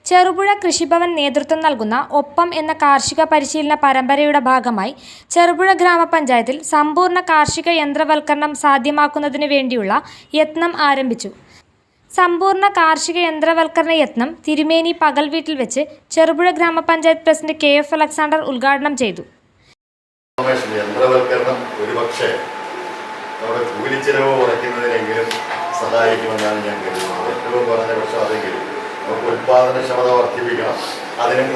ചെറുപുഴ കൃഷിഭവൻ നേതൃത്വം നൽകുന്ന ഒപ്പം എന്ന കാർഷിക പരിശീലന പരമ്പരയുടെ ഭാഗമായി ചെറുപുഴ ഗ്രാമപഞ്ചായത്തിൽ സമ്പൂർണ്ണ കാർഷിക യന്ത്രവൽക്കരണം സാധ്യമാക്കുന്നതിനു വേണ്ടിയുള്ള യത്നം ആരംഭിച്ചു. സമ്പൂർണ്ണ കാർഷിക യന്ത്രവൽക്കരണ യത്നം തിരുമേനി പകൽവീട്ടിൽ വെച്ച് ചെറുപുഴ ഗ്രാമപഞ്ചായത്ത് പ്രസിഡന്റ് KF അലക്സാണ്ടർ ഉദ്ഘാടനം ചെയ്തു. യന്ത്രവൽക്കരണം ഒരുപക്ഷെ നമ്മുടെ കൂലിച്ചെലവ് കുറയ്ക്കുന്നതിനെങ്കിലും സഹായിക്കുമെന്നാണ് ഞാൻ കരുതുന്നത്. ഏറ്റവും കുറഞ്ഞ പക്ഷം അതെങ്കിലും നമുക്ക് ഉൽപ്പാദനക്ഷമത വർദ്ധിപ്പിക്കണം. അതിനും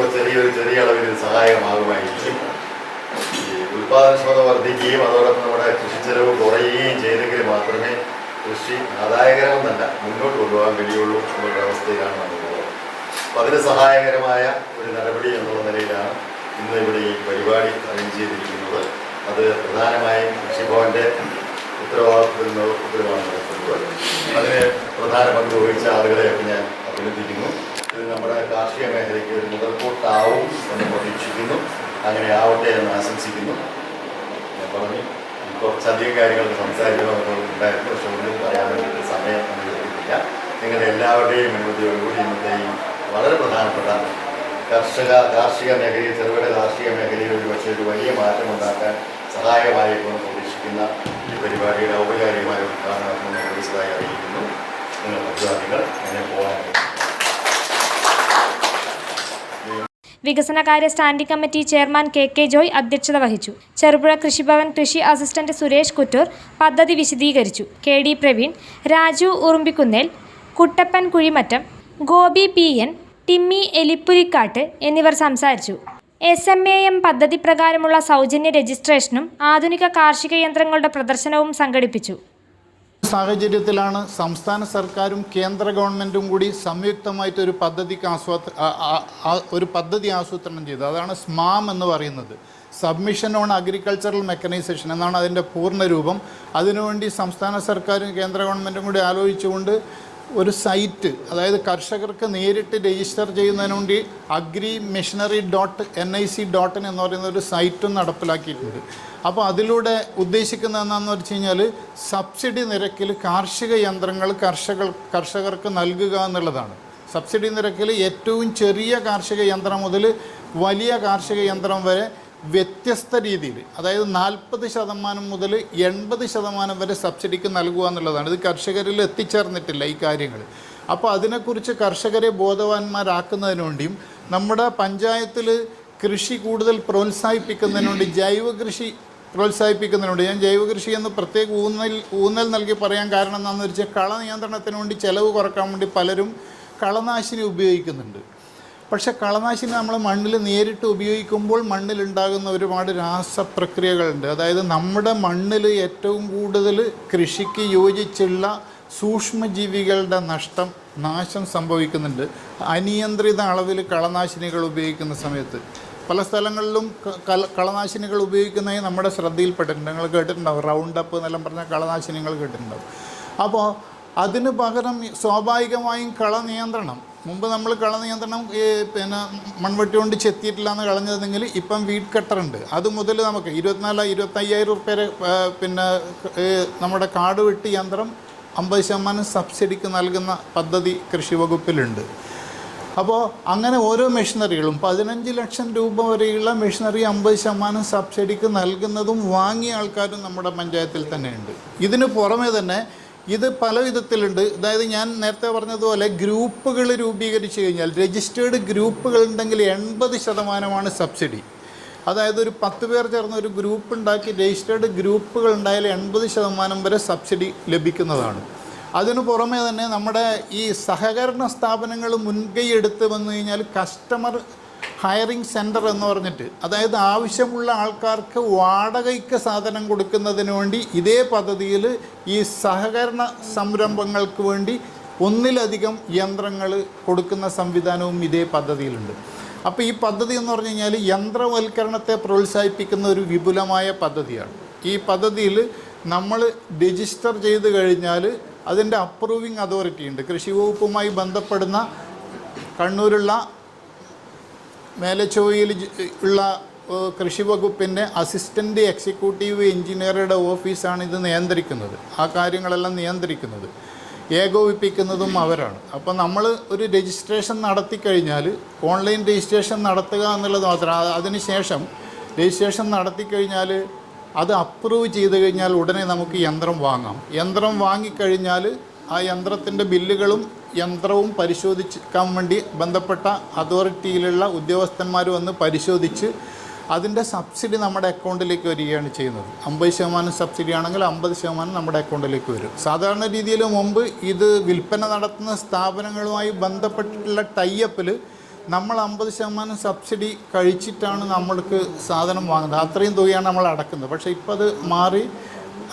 ചെറിയ അളവിൽ സഹായകമാകുമായിരിക്കും. ഈ ഉൽപ്പാദനക്ഷമത വർദ്ധിക്കുകയും അതോടൊപ്പം നമ്മുടെ കൃഷിച്ചെലവ് കുറയുകയും ചെയ്തെങ്കിൽ മാത്രമേ കൃഷി ആദായകരമെന്നല്ല മുന്നോട്ട് കൊണ്ടുപോകാൻ കഴിയുള്ളൂ എന്നുള്ള അവസ്ഥയിലാണ് നമ്മളുള്ളത്. അപ്പോൾ അതിന് സഹായകരമായ ഒരു നടപടി എന്നുള്ള നിലയിലാണ് ഇന്ന് ഇവിടെ ഈ പരിപാടി അറേഞ്ച് ചെയ്തിരിക്കുന്നത്. അത് പ്രധാനമായും കൃഷിഭവൻ്റെ ഉത്തരവാദിത്വത്തിൽ നേതൃത്വത്തിലാണ് നടത്തുന്നത്. അതിന് പ്രധാന പങ്ക് വഹിച്ച ആളുകളെയൊക്കെ ഞാൻ അഭിനന്ദിക്കുന്നു. ഇത് നമ്മുടെ കാർഷിക മേഖലയ്ക്ക് ഒരു മുതൽക്കൂട്ടാവും എന്ന് പ്രതീക്ഷിക്കുന്നു. അങ്ങനെ ആവട്ടെ എന്ന് ആശംസിക്കുന്നു. ഞാൻ പറഞ്ഞു കുറച്ചധികം കാര്യങ്ങൾ സംസാരിക്കണമെന്നുണ്ടായിരുന്നു, പക്ഷെ ഒന്നും പറയാൻ വേണ്ടിയിട്ട് സമയം നമുക്ക് ലഭിക്കില്ല. നിങ്ങളുടെ എല്ലാവരുടെയും അനുമതിയോടുകൂടി ഇന്നത്തെ ഈ വളരെ പ്രധാനപ്പെട്ട കാർഷിക മേഖലയിൽ ചെറുകിട കാർഷിക മേഖലയിൽ ഒരുപക്ഷെ ഒരു വലിയ മാറ്റം ഉണ്ടാക്കാൻ സഹായകമായിരിക്കുമെന്ന് പ്രതീക്ഷിക്കുന്ന ഈ പരിപാടിയുടെ ഔപചാരികമായ ഉദ്ഘാടനം നിർവഹിച്ചതായി അറിയിക്കുന്നു. നിങ്ങൾ അഭിവാദികൾ അങ്ങനെ പോകാനായി. വികസനകാര്യ standing committee chairman KK Joy അധ്യക്ഷത വഹിച്ചു. ചെറുപുഴ കൃഷിഭവൻ കൃഷി അസിസ്റ്റന്റ് സുരേഷ് കുറ്റൂർ പദ്ധതി വിശദീകരിച്ചു. KD പ്രവീൺ, രാജു ഉറുമ്പിക്കുന്നേൽ, കുട്ടപ്പൻ കുഴിമറ്റം, ഗോപി PN, ടിമ്മി എലിപ്പുലിക്കാട്ട് എന്നിവർ സംസാരിച്ചു. SMAM പദ്ധതി പ്രകാരമുള്ള സൗജന്യ രജിസ്ട്രേഷനും ആധുനിക കാർഷിക യന്ത്രങ്ങളുടെ പ്രദർശനവും സംഘടിപ്പിച്ചു. സാഹചര്യത്തിലാണ് സംസ്ഥാന സർക്കാരും കേന്ദ്ര ഗവൺമെൻറ്റും കൂടി സംയുക്തമായിട്ട് ഒരു പദ്ധതി ആസൂത്രണം ചെയ്തത്. അതാണ് SMAM എന്ന് പറയുന്നത്. സബ്മിഷൻ ഓൺ അഗ്രികൾച്ചറൽ മെക്കനൈസേഷൻ എന്നാണ് അതിൻ്റെ പൂർണ്ണരൂപം. അതിനുവേണ്ടി സംസ്ഥാന സർക്കാരും കേന്ദ്ര ഗവൺമെൻറ്റും കൂടി ആലോചിച്ചുകൊണ്ട് ഒരു സൈറ്റ്, അതായത് കർഷകർക്ക് നേരിട്ട് രജിസ്റ്റർ ചെയ്യുന്നതിന് വേണ്ടി agrimachinery.nic.in എന്ന് പറയുന്ന ഒരു സൈറ്റും നടപ്പിലാക്കിയിട്ടുണ്ട്. അപ്പോൾ അതിലൂടെ ഉദ്ദേശിക്കുന്നത് എന്താണെന്ന് വെച്ച് കഴിഞ്ഞാൽ സബ്സിഡി നിരക്കിൽ കാർഷിക യന്ത്രങ്ങൾ കർഷകർക്ക് നൽകുക എന്നുള്ളതാണ്. സബ്സിഡി നിരക്കിൽ ഏറ്റവും ചെറിയ കാർഷിക യന്ത്രം മുതൽ വലിയ കാർഷിക യന്ത്രം വരെ വ്യത്യസ്ത രീതിയിൽ, അതായത് 40% മുതൽ 80% വരെ സബ്സിഡിക്ക് നൽകുക എന്നുള്ളതാണ്. ഇത് കർഷകരിൽ എത്തിച്ചേർന്നിട്ടില്ല ഈ കാര്യങ്ങൾ. അപ്പോൾ അതിനെക്കുറിച്ച് കർഷകരെ ബോധവാന്മാരാക്കുന്നതിന് വേണ്ടിയും നമ്മുടെ പഞ്ചായത്തിൽ കൃഷി കൂടുതൽ പ്രോത്സാഹിപ്പിക്കുന്നതിന് വേണ്ടി ജൈവ കൃഷി പ്രോത്സാഹിപ്പിക്കുന്നതിനുണ്ട്. ഞാൻ ജൈവകൃഷി എന്ന് പ്രത്യേക ഊന്നൽ നൽകി പറയാൻ കാരണം എന്താണെന്ന് വെച്ചാൽ കള നിയന്ത്രണത്തിന് വേണ്ടി ചിലവ് കുറക്കാൻ വേണ്ടി പലരും കളനാശിനി ഉപയോഗിക്കുന്നുണ്ട്. പക്ഷേ കളനാശിനി നമ്മൾ മണ്ണിൽ നേരിട്ട് ഉപയോഗിക്കുമ്പോൾ മണ്ണിലുണ്ടാകുന്ന ഒരുപാട് രാസപ്രക്രിയകളുണ്ട്. അതായത് നമ്മുടെ മണ്ണിൽ ഏറ്റവും കൂടുതൽ കൃഷിക്ക് യോജിച്ചുള്ള സൂക്ഷ്മജീവികളുടെ നാശം സംഭവിക്കുന്നുണ്ട് അനിയന്ത്രിത അളവിൽ കളനാശിനികൾ ഉപയോഗിക്കുന്ന സമയത്ത്. പല സ്ഥലങ്ങളിലും കളനാശിനികൾ ഉപയോഗിക്കുന്നതായി നമ്മുടെ ശ്രദ്ധയിൽപ്പെട്ടിട്ടുണ്ട്. നിങ്ങൾ കേട്ടിട്ടുണ്ടാവും, റൗണ്ട് അപ്പ് എന്നെല്ലാം പറഞ്ഞ കളനാശിനികൾ കേട്ടിട്ടുണ്ടാവും. അപ്പോൾ അതിന് പകരം സ്വാഭാവികമായും കളനിയന്ത്രണം, മുമ്പ് നമ്മൾ കളനിയന്ത്രണം മൺവെട്ടി കൊണ്ട് ചെത്തിയിട്ടില്ല എന്ന് കളഞ്ഞതെങ്കിൽ ഇപ്പം വീഡ് കട്ടറുണ്ട്. അത് മുതൽ നമുക്ക് 24-25,000 റുപ്യ നമ്മുടെ കാട് വെട്ടി യന്ത്രം 50% സബ്സിഡിക്ക് നൽകുന്ന പദ്ധതി കൃഷി വകുപ്പിലുണ്ട്. അപ്പോൾ അങ്ങനെ ഓരോ മെഷീനറികളും 15 ലക്ഷം രൂപ വരെയുള്ള മെഷീനറി 50% സബ്സിഡിക്ക് നൽകുന്നതും വാങ്ങിയ ആൾക്കാരും നമ്മുടെ പഞ്ചായത്തിൽ തന്നെയുണ്ട്. ഇതിന് പുറമെ തന്നെ ഇത് പല വിധത്തിലുണ്ട്. അതായത് ഞാൻ നേരത്തെ പറഞ്ഞതുപോലെ ഗ്രൂപ്പുകൾ രൂപീകരിച്ച് കഴിഞ്ഞാൽ, രജിസ്റ്റേർഡ് ഗ്രൂപ്പുകൾ ഉണ്ടെങ്കിൽ 80% സബ്സിഡി. അതായത് ഒരു 10 പേർ ചേർന്ന് ഒരു ഗ്രൂപ്പ് ഉണ്ടാക്കി രജിസ്റ്റേർഡ് ഗ്രൂപ്പുകൾ ഉണ്ടായാൽ 80% വരെ സബ്സിഡി ലഭിക്കുന്നതാണ്. അതിനു പുറമെ തന്നെ നമ്മുടെ ഈ സഹകരണ സ്ഥാപനങ്ങൾ മുൻകൈ എടുത്ത് വന്നു കഴിഞ്ഞാൽ കസ്റ്റമർ ഹയറിംഗ് സെൻറ്റർ എന്ന് പറഞ്ഞിട്ട്, അതായത് ആവശ്യമുള്ള ആൾക്കാർക്ക് വാടകയ്ക്ക് സാധനം കൊടുക്കുന്നതിന് വേണ്ടി ഇതേ പദ്ധതിയിൽ ഈ സഹകരണ സംരംഭങ്ങൾക്ക് വേണ്ടി ഒന്നിലധികം യന്ത്രങ്ങൾ കൊടുക്കുന്ന സംവിധാനവും ഇതേ പദ്ധതിയിലുണ്ട്. അപ്പോൾ ഈ പദ്ധതി എന്ന് പറഞ്ഞു കഴിഞ്ഞാൽ യന്ത്രവൽക്കരണത്തെ പ്രോത്സാഹിപ്പിക്കുന്ന ഒരു വിപുലമായ പദ്ധതിയാണ്. ഈ പദ്ധതിയിൽ നമ്മൾ രജിസ്റ്റർ ചെയ്ത് കഴിഞ്ഞാൽ അതിൻ്റെ അപ്രൂവിങ് അതോറിറ്റി ഉണ്ട്. കൃഷി വകുപ്പുമായി ബന്ധപ്പെടുന്ന കണ്ണൂരുള്ള മേലച്ചോയിൽ ഉള്ള കൃഷി വകുപ്പിൻ്റെ അസിസ്റ്റൻ്റ് എക്സിക്യൂട്ടീവ് എഞ്ചിനീയറുടെ ഓഫീസാണ് ഇത് നിയന്ത്രിക്കുന്നത്, ആ കാര്യങ്ങളെല്ലാം നിയന്ത്രിക്കുന്നത്. ഏകോപിപ്പിക്കുന്നതും അവരാണ്. അപ്പോൾ നമ്മൾ ഒരു രജിസ്ട്രേഷൻ നടത്തി കഴിഞ്ഞാൽ ഓൺലൈൻ രജിസ്ട്രേഷൻ നടത്തുക എന്നുള്ളത് മാത്രം. അതിനുശേഷം രജിസ്ട്രേഷൻ നടത്തി കഴിഞ്ഞാൽ അത് അപ്രൂവ് ചെയ്ത് കഴിഞ്ഞാൽ ഉടനെ നമുക്ക് യന്ത്രം വാങ്ങാം. യന്ത്രം വാങ്ങിക്കഴിഞ്ഞാൽ ആ യന്ത്രത്തിൻ്റെ ബില്ലുകളും യന്ത്രവും പരിശോധിക്കാൻ വേണ്ടി ബന്ധപ്പെട്ട അതോറിറ്റിയിലുള്ള ഉദ്യോഗസ്ഥന്മാർ വന്ന് പരിശോധിച്ച് അതിൻ്റെ സബ്സിഡി നമ്മുടെ അക്കൗണ്ടിലേക്ക് വരികയാണ് ചെയ്യുന്നത്. 50% സബ്സിഡി ആണെങ്കിൽ 50% നമ്മുടെ അക്കൗണ്ടിലേക്ക് വരും. സാധാരണ രീതിയിൽ മുമ്പ് ഇത് വിൽപ്പന നടത്തുന്ന സ്ഥാപനങ്ങളുമായി ബന്ധപ്പെട്ടിട്ടുള്ള ടൈഅപ്പിൽ നമ്മൾ 50% സബ്സിഡി കഴിച്ചിട്ടാണ് നമ്മൾക്ക് സാധനം വാങ്ങുന്നത്. അത്രയും തുകയാണ് നമ്മൾ അടക്കുന്നത്. പക്ഷേ ഇപ്പോൾ അത് മാറി,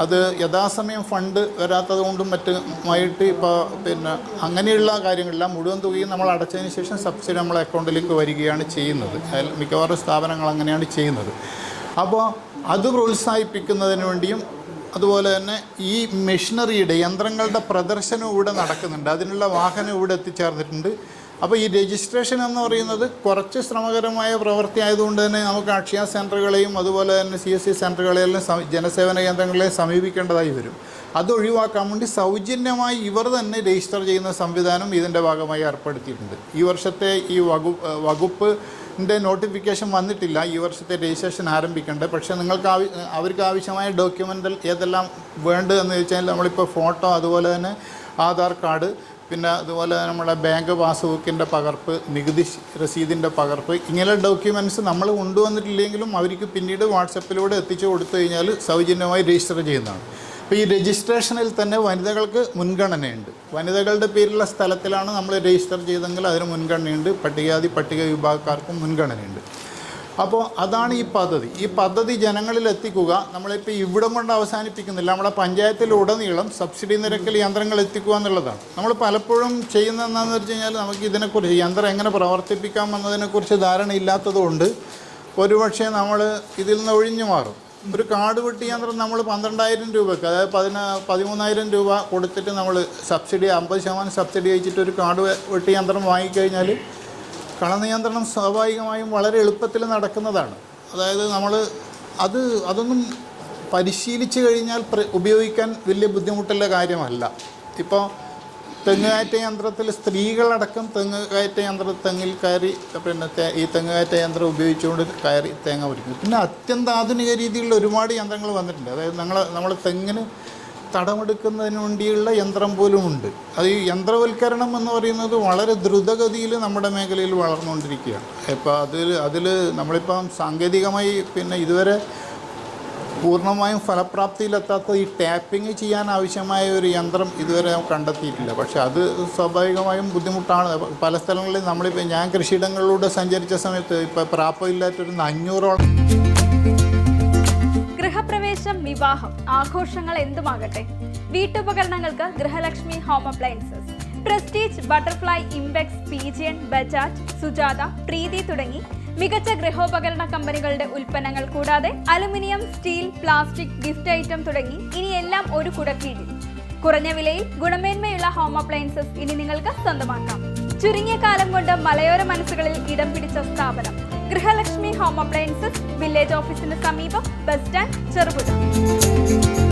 അത് യഥാസമയം ഫണ്ട് വരാത്തത് കൊണ്ടും മറ്റുമായിട്ട് ഇപ്പോൾ അങ്ങനെയുള്ള കാര്യങ്ങളെല്ലാം മുഴുവൻ തുകയും നമ്മൾ അടച്ചതിന് ശേഷം സബ്സിഡി നമ്മളെ അക്കൗണ്ടിലേക്ക് വരികയാണ് ചെയ്യുന്നത്. മിക്കവാറും സ്ഥാപനങ്ങൾ അങ്ങനെയാണ് ചെയ്യുന്നത്. അപ്പോൾ അത് പ്രോത്സാഹിപ്പിക്കുന്നതിന് വേണ്ടിയും അതുപോലെ തന്നെ ഈ മെഷീനറിയുടെ യന്ത്രങ്ങളുടെ പ്രദർശനം ഇവിടെ നടക്കുന്നുണ്ട്. അതിനുള്ള വാഹനം ഇവിടെ എത്തിച്ചേർന്നിട്ടുണ്ട്. അപ്പോൾ ഈ രജിസ്ട്രേഷൻ എന്ന് പറയുന്നത് കുറച്ച് ശ്രമകരമായ പ്രവൃത്തി ആയതുകൊണ്ട് തന്നെ നമുക്ക് അക്ഷയ സെൻറ്ററുകളെയും അതുപോലെ തന്നെ CSC സെൻറ്ററുകളെല്ലാം ജനസേവന കേന്ദ്രങ്ങളെയും സമീപിക്കേണ്ടതായി വരും. അത് ഒഴിവാക്കാൻ വേണ്ടി സൗജന്യമായി ഇവർ തന്നെ രജിസ്റ്റർ ചെയ്യുന്ന സംവിധാനം ഇതിൻ്റെ ഭാഗമായി ഏർപ്പെടുത്തിയിട്ടുണ്ട്. ഈ വർഷത്തെ ഈ വകുപ്പിൻ്റെ നോട്ടിഫിക്കേഷൻ വന്നിട്ടില്ല ഈ വർഷത്തെ രജിസ്ട്രേഷൻ ആരംഭിക്കേണ്ടത്. പക്ഷേ നിങ്ങൾക്ക് അവർക്ക് ആവശ്യമായ ഡോക്യുമെൻ്റ് ഏതെല്ലാം വേണ്ടതെന്ന് ചോദിച്ചാൽ നമ്മളിപ്പോൾ ഫോട്ടോ, അതുപോലെ തന്നെ ആധാർ കാർഡ്, പിന്നെ അതുപോലെ നമ്മുടെ ബാങ്ക് പാസ്ബുക്കിൻ്റെ പകർപ്പ്, നികുതി രസീതിൻ്റെ പകർപ്പ്, ഇങ്ങനെ ഡോക്യുമെൻറ്റ്സ് നമ്മൾ കൊണ്ടുവന്നിട്ടില്ലെങ്കിലും അവർക്ക് പിന്നീട് വാട്സപ്പിലൂടെ എത്തിച്ചു കൊടുത്തു കഴിഞ്ഞാൽ സൗജന്യമായി രജിസ്റ്റർ ചെയ്യുന്നതാണ്. അപ്പോൾ ഈ രജിസ്ട്രേഷനിൽ തന്നെ വനിതകൾക്ക് മുൻഗണനയുണ്ട്. വനിതകളുടെ പേരിലുള്ള സ്ഥലത്തിലാണ് നമ്മൾ രജിസ്റ്റർ ചെയ്തെങ്കിൽ അതിന് മുൻഗണനയുണ്ട്. പട്ടികജാതി പട്ടിക വിഭാഗക്കാർക്കും മുൻഗണനയുണ്ട്. അപ്പോൾ അതാണ് ഈ പദ്ധതി. ഈ പദ്ധതി ജനങ്ങളിൽ എത്തിക്കുക. നമ്മളിപ്പോൾ ഇവിടം കൊണ്ട് അവസാനിപ്പിക്കുന്നില്ല. നമ്മുടെ പഞ്ചായത്തിലുടനീളം സബ്സിഡി നിരക്കിൽ യന്ത്രങ്ങൾ എത്തിക്കുക എന്നുള്ളതാണ്. നമ്മൾ പലപ്പോഴും ചെയ്യുന്നത് എന്താണെന്ന് വെച്ച് കഴിഞ്ഞാൽ നമുക്ക് ഇതിനെക്കുറിച്ച് യന്ത്രം എങ്ങനെ പ്രവർത്തിപ്പിക്കാം എന്നതിനെക്കുറിച്ച് ധാരണയില്ലാത്തതുകൊണ്ട് ഒരുപക്ഷെ നമ്മൾ ഇതിൽ നിന്ന് ഒഴിഞ്ഞു മാറും. ഒരു കാർഡ് വെട്ടി യന്ത്രം നമ്മൾ 12,000 രൂപയ്ക്ക്, അതായത് 13,000 രൂപ കൊടുത്തിട്ട് നമ്മൾ സബ്സിഡി 50% സബ്സിഡി അയച്ചിട്ട് ഒരു കാർഡ് വെട്ടി യന്ത്രം വാങ്ങിക്കഴിഞ്ഞാൽ കളനിയന്ത്രണം സ്വാഭാവികമായും വളരെ എളുപ്പത്തിൽ നടക്കുന്നതാണ്. അതായത് നമ്മൾ അതൊന്നും പരിശീലിച്ച് കഴിഞ്ഞാൽ ഉപയോഗിക്കാൻ വലിയ ബുദ്ധിമുട്ടുള്ള കാര്യമല്ല. ഇപ്പോൾ തെങ്ങുകയറ്റ യന്ത്രത്തിൽ സ്ത്രീകളടക്കം തെങ്ങിൽ കയറി ഈ തെങ്ങുകയറ്റ യന്ത്രം ഉപയോഗിച്ചുകൊണ്ട് കയറി തേങ്ങ പറിക്കുന്നു. പിന്നെ അത്യന്താധുനിക രീതിയിലുള്ള ഒരുപാട് യന്ത്രങ്ങൾ വന്നിട്ടുണ്ട്. അതായത് നമ്മൾ തെങ്ങിന് തടമെടുക്കുന്നതിന് വേണ്ടിയുള്ള യന്ത്രം പോലും ഉണ്ട്. അത് ഈ യന്ത്രവൽക്കരണം എന്ന് പറയുന്നത് വളരെ ദ്രുതഗതിയിൽ നമ്മുടെ മേഖലയിൽ വളർന്നുകൊണ്ടിരിക്കുകയാണ്. ഇപ്പോൾ അതിൽ നമ്മളിപ്പം സാങ്കേതികമായി ഇതുവരെ പൂർണ്ണമായും ഫലപ്രാപ്തിയിലെത്താത്ത ഈ ടാപ്പിംഗ് ചെയ്യാൻ ആവശ്യമായ ഒരു യന്ത്രം ഇതുവരെ കണ്ടെത്തിയിട്ടില്ല. പക്ഷെ അത് സ്വാഭാവികമായും ബുദ്ധിമുട്ടാണ്. പല സ്ഥലങ്ങളിൽ നമ്മളിപ്പോൾ ഞാൻ കൃഷിയിടങ്ങളിലൂടെ സഞ്ചരിച്ച സമയത്ത് ഇപ്പോൾ പ്രാപ്യമില്ലാത്തൊരു 500ഓളം ഗൃഹപ്രവേശം, വിവാഹം, ആഘോഷങ്ങൾ എന്തുമാകട്ടെ, വീട്ടുപകരണങ്ങൾക്ക് Grihalakshmi home appliances. Prestige, Butterfly, Impex, Pigeon, Bajaj, Sujata, Preethi തുടങ്ങി മികച്ച ഗൃഹോപകരണ കമ്പനികളുടെ ഉൽപ്പന്നങ്ങൾ കൂടാതെ aluminium, steel, plastic, gift item തുടങ്ങി ഇനി എല്ലാം ഒരു കുടക്കീഴിൽ. കുറഞ്ഞ വിലയിൽ ഗുണമേന്മയുള്ള ഹോം അപ്ലയൻസസ് ഇനി നിങ്ങൾക്ക് സ്വന്തമാക്കാം. ചുരുങ്ങിയ കാലം കൊണ്ട് മലയോര മനസ്സുകളിൽ ഇടം പിടിച്ച സ്ഥാപനം ഗൃഹലക്ഷ്മി ഹോം അപ്ലയൻസസ്, വില്ലേജ് ഓഫീസിന് സമീപം, ബസ് സ്റ്റാൻഡ്, ചെറുപുഴ.